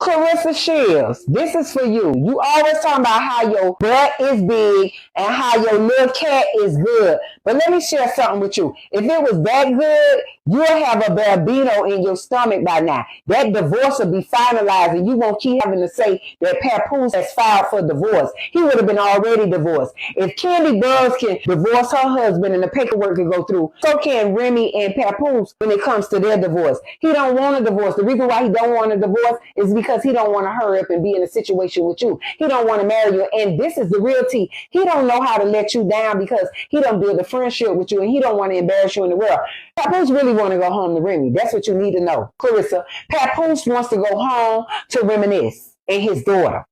Clarissa Shields, this is for you. You always talking about how your butt is big and how your little cat is good. But let me share something with you. If it was that good, you'll have a bambino in your stomach by now. That divorce will be finalized and you won't keep having to say that Papoose has filed for divorce. He would have been already divorced. If Candy Buzz can divorce her husband and the paperwork can go through, so can Remy and Papoose when it comes to their divorce. He don't want a divorce. The reason why he don't want a divorce is because he don't want to hurry up and be in a situation with you. He don't want to marry you. And this is the real tea. He don't know how to let you down because he don't build a friendship with you and he don't want to embarrass you in the world. Papoose really want to go home to Remy. That's what you need to know, Clarissa. Papoose wants to go home to reminisce and his daughter.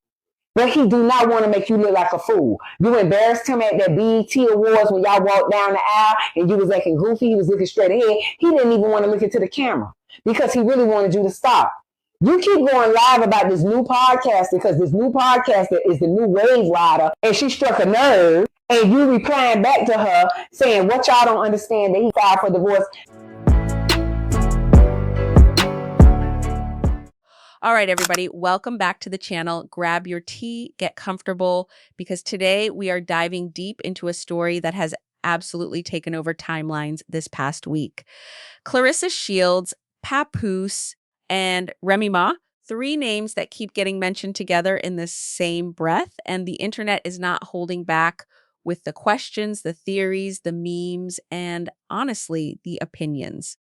But he do not want to make you look like a fool. You embarrassed him at that BET Awards when y'all walked down the aisle and you was acting goofy. He was looking straight ahead. He didn't even want to look into the camera because he really wanted you to stop. You keep going live about this new podcaster because this new podcaster is the new wave rider and she struck a nerve and you replying back to her saying what y'all don't understand that he filed for divorce. All right, everybody, welcome back to the channel. Grab your tea, get comfortable, because today we are diving deep into a story that has absolutely taken over timelines this past week. Clarissa Shields, Papoose, and Remy Ma, three names that keep getting mentioned together in the same breath, and the internet is not holding back with the questions, the theories, the memes, and honestly, the opinions.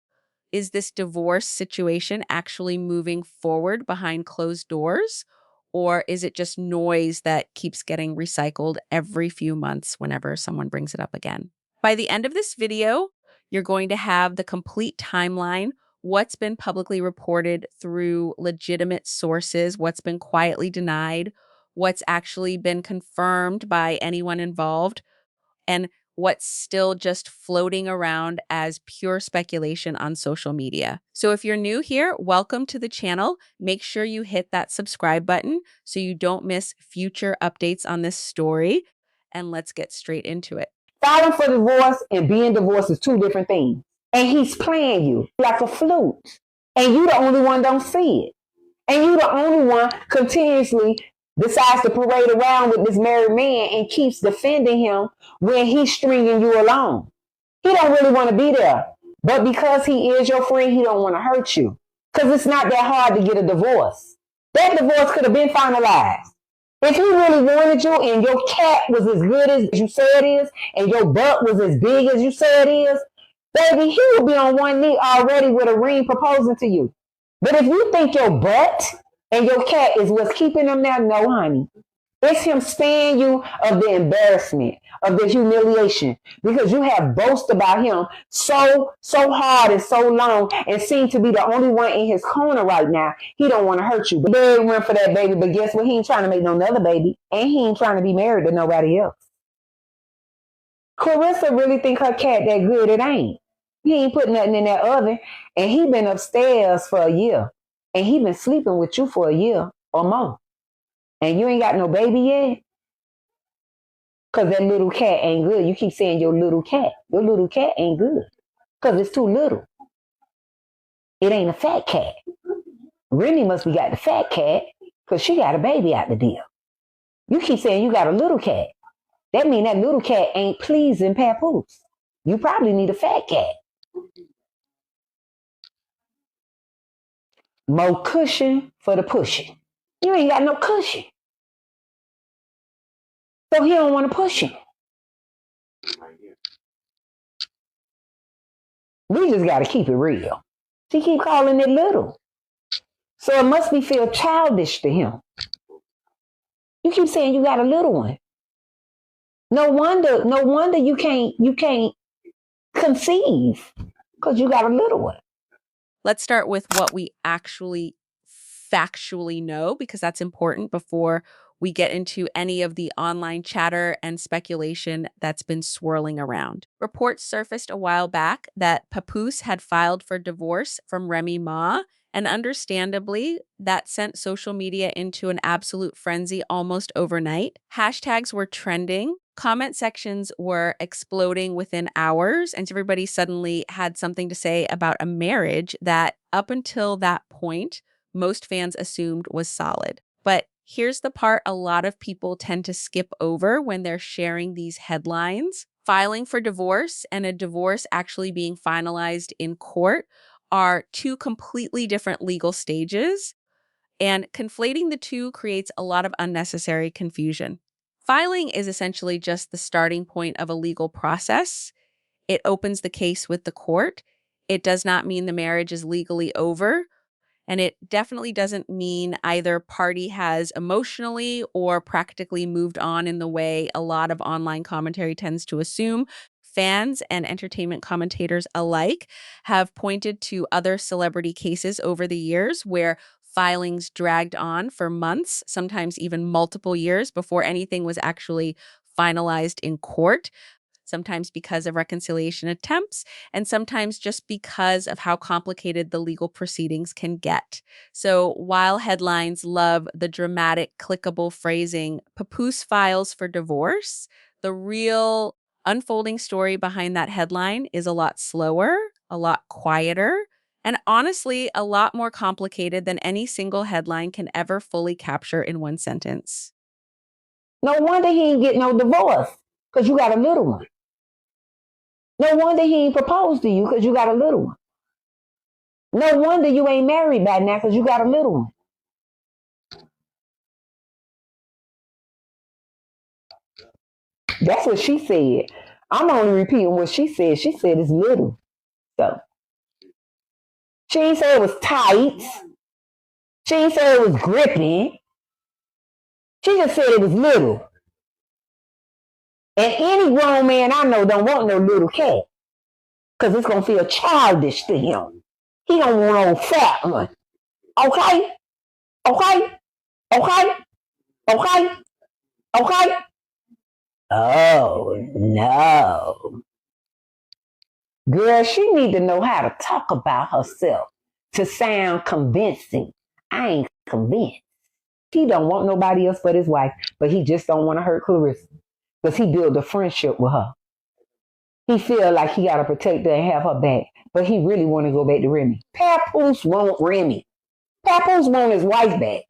Is this divorce situation actually moving forward behind closed doors? Or is it just noise that keeps getting recycled every few months whenever someone brings it up again? By the end of this video, you're going to have the complete timeline, what's been publicly reported through legitimate sources, what's been quietly denied, what's actually been confirmed by anyone involved, and what's still just floating around as pure speculation on social media. So if you're new here, welcome to the channel. Make sure you hit that subscribe button so you don't miss future updates on this story. And let's get straight into it. Filing for divorce and being divorced is two different things. And he's playing you like a flute. And you the only one don't see it. And you the only one continuously decides to parade around with this married man and keeps defending him when he's stringing you along. He don't really want to be there. But because he is your friend, he don't want to hurt you. Because it's not that hard to get a divorce. That divorce could have been finalized. If he really wanted you and your cat was as good as you say it is, and your butt was as big as you say it is, baby, he would be on one knee already with a ring proposing to you. But if you think your butt and your cat is what's keeping him there, no, honey. It's him sparing you of the embarrassment, of the humiliation, because you have boasted about him so hard and so long and seem to be the only one in his corner right now. He don't want to hurt you. But they went for that baby, but guess what? He ain't trying to make no other baby, and he ain't trying to be married to nobody else. Clarissa really think her cat that good. It ain't. He ain't put nothing in that oven, and he been upstairs for a year, and he been sleeping with you for a year or more. And you ain't got no baby yet? Because that little cat ain't good. You keep saying your little cat. Your little cat ain't good. Because it's too little. It ain't a fat cat. Remy must be got the fat cat because she got a baby out the deal. You keep saying you got a little cat. That mean that little cat ain't pleasing Papoose. You probably need a fat cat. More cushion for the pushing. You ain't got no cushion. So he don't want to push him. We just got to keep it real. She keep calling it little. So it must be feel childish to him. You keep saying you got a little one. No wonder you can't conceive because you got a little one. Let's start with what we actually factually know, because that's important before we get into any of the online chatter and speculation that's been swirling around. Reports surfaced a while back that Papoose had filed for divorce from Remy Ma, and understandably, that sent social media into an absolute frenzy almost overnight. Hashtags were trending. Comment sections were exploding within hours, and everybody suddenly had something to say about a marriage that, up until that point, most fans assumed was solid. But here's the part a lot of people tend to skip over when they're sharing these headlines. Filing for divorce and a divorce actually being finalized in court are two completely different legal stages, and conflating the two creates a lot of unnecessary confusion. Filing is essentially just the starting point of a legal process. It opens the case with the court. It does not mean the marriage is legally over. And it definitely doesn't mean either party has emotionally or practically moved on in the way a lot of online commentary tends to assume. Fans and entertainment commentators alike have pointed to other celebrity cases over the years where filings dragged on for months, sometimes even multiple years before anything was actually finalized in court. Sometimes because of reconciliation attempts, and sometimes just because of how complicated the legal proceedings can get. So while headlines love the dramatic, clickable phrasing, Papoose files for divorce, the real unfolding story behind that headline is a lot slower, a lot quieter, and honestly, a lot more complicated than any single headline can ever fully capture in one sentence. No wonder he ain't get no divorce, because you got a little one. No wonder he ain't proposed to you, because you got a little one. No wonder you ain't married by now, because you got a little one. That's what she said. I'm only repeating what she said. She said it's little. So she ain't say it was tight. She ain't say it was gripping. She just said it was little. And any grown man I know don't want no little cat, because it's going to feel childish to him. He don't want no fat one. Okay? Okay? Okay? Okay? Okay? Oh, no. Girl, she need to know how to talk about herself to sound convincing. I ain't convinced. He don't want nobody else but his wife, but he just don't want to hurt Clarissa because he built a friendship with her. He feel like he got to protect her and have her back, but he really want to go back to Remy. Papoose want Remy. Papoose want his wife back.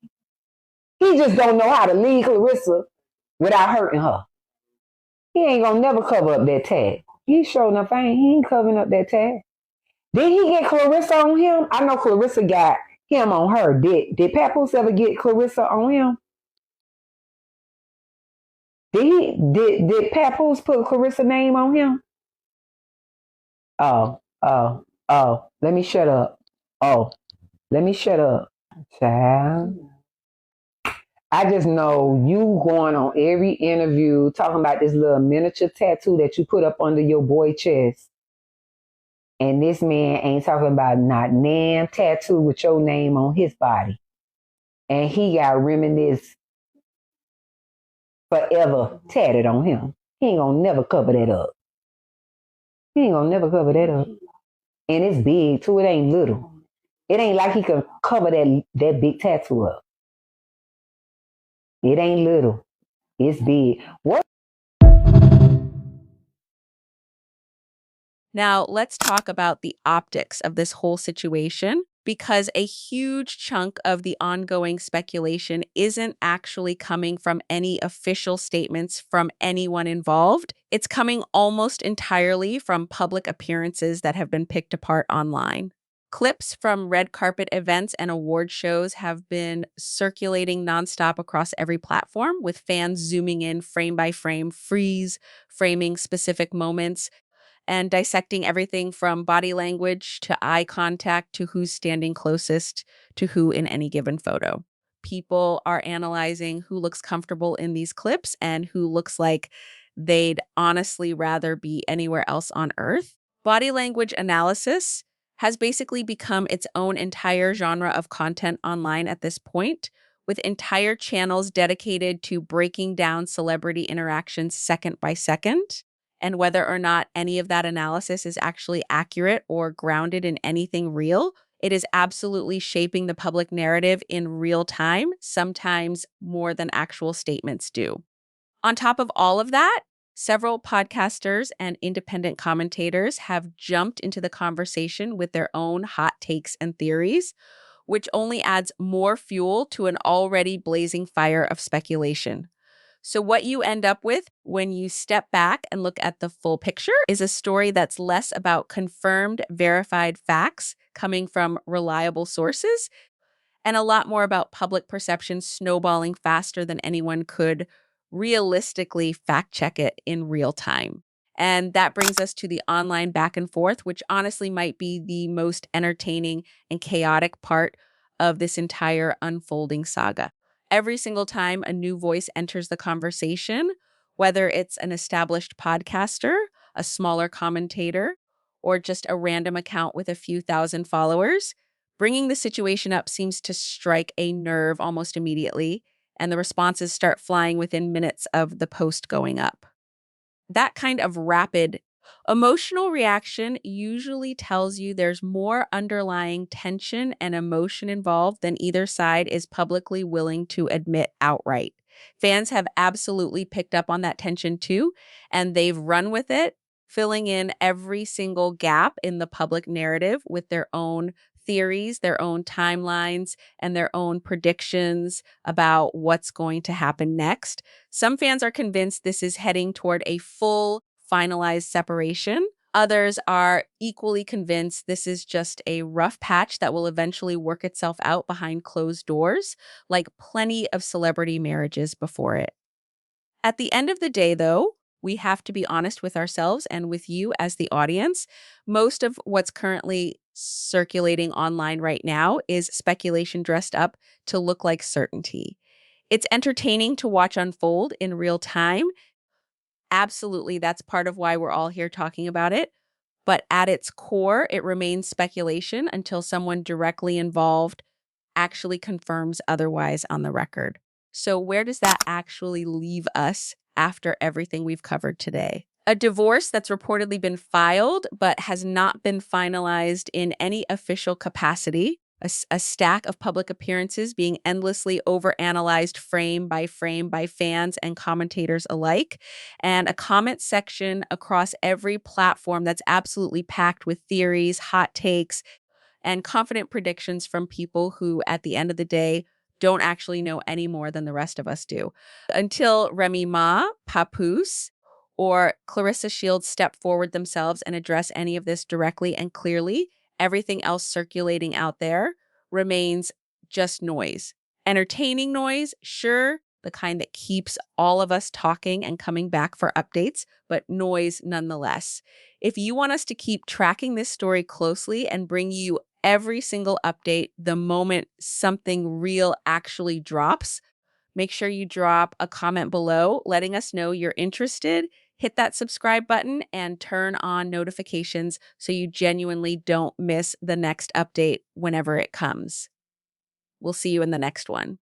He just don't know how to leave Clarissa without hurting her. He ain't gonna never cover up that tag. He sure enough ain't. He ain't covering up that tag. Did he get Clarissa on him? I know Clarissa got him on her. Did Papoose ever get Clarissa on him? Did Papoose put Clarissa's name on him? Oh. Let me shut up. Oh, let me shut up. Child. I just know you going on every interview talking about this little miniature tattoo that you put up under your boy chest. And this man ain't talking about not damn tattoo with your name on his body. And he got reminisce forever tatted on him. He ain't gonna never cover that up. He ain't gonna never cover that up. And it's big too, it ain't little. It ain't like he can cover that big tattoo up. It ain't little. It's big. What? Now, let's talk about the optics of this whole situation, because a huge chunk of the ongoing speculation isn't actually coming from any official statements from anyone involved. It's coming almost entirely from public appearances that have been picked apart online. Clips from red carpet events and award shows have been circulating nonstop across every platform, with fans zooming in frame by frame, framing specific moments, and dissecting everything from body language to eye contact to who's standing closest to who in any given photo. People are analyzing who looks comfortable in these clips and who looks like they'd honestly rather be anywhere else on earth. Body language analysis has basically become its own entire genre of content online at this point, with entire channels dedicated to breaking down celebrity interactions second by second. And whether or not any of that analysis is actually accurate or grounded in anything real, it is absolutely shaping the public narrative in real time, sometimes more than actual statements do. On top of all of that, several podcasters and independent commentators have jumped into the conversation with their own hot takes and theories, which only adds more fuel to an already blazing fire of speculation. So, what you end up with when you step back and look at the full picture is a story that's less about confirmed, verified facts coming from reliable sources and a lot more about public perception snowballing faster than anyone could realistically fact check it in real time. And that brings us to the online back and forth, which honestly might be the most entertaining and chaotic part of this entire unfolding saga. Every single time a new voice enters the conversation, whether it's an established podcaster, a smaller commentator, or just a random account with a few thousand followers, bringing the situation up seems to strike a nerve almost immediately, and the responses start flying within minutes of the post going up. That kind of rapid emotional reaction usually tells you there's more underlying tension and emotion involved than either side is publicly willing to admit outright. Fans have absolutely picked up on that tension too, and they've run with it, filling in every single gap in the public narrative with their own theories, their own timelines, and their own predictions about what's going to happen next. Some fans are convinced this is heading toward a full, finalized separation. Others are equally convinced this is just a rough patch that will eventually work itself out behind closed doors, like plenty of celebrity marriages before it. At the end of the day, though, we have to be honest with ourselves and with you as the audience. Most of what's currently circulating online right now is speculation dressed up to look like certainty. It's entertaining to watch unfold in real time. Absolutely, that's part of why we're all here talking about it. But at its core, it remains speculation until someone directly involved actually confirms otherwise on the record. So, where does that actually leave us after everything we've covered today? A divorce that's reportedly been filed but has not been finalized in any official capacity. A stack of public appearances being endlessly overanalyzed frame by fans and commentators alike, and a comment section across every platform that's absolutely packed with theories, hot takes, and confident predictions from people who, at the end of the day, don't actually know any more than the rest of us do. Until Remy Ma, Papoose, or Clarissa Shields step forward themselves and address any of this directly and clearly, everything else circulating out there remains just noise. Entertaining noise, sure, the kind that keeps all of us talking and coming back for updates, but noise nonetheless. If you want us to keep tracking this story closely and bring you every single update the moment something real actually drops, make sure you drop a comment below letting us know you're interested. Hit that subscribe button and turn on notifications so you genuinely don't miss the next update whenever it comes. We'll see you in the next one.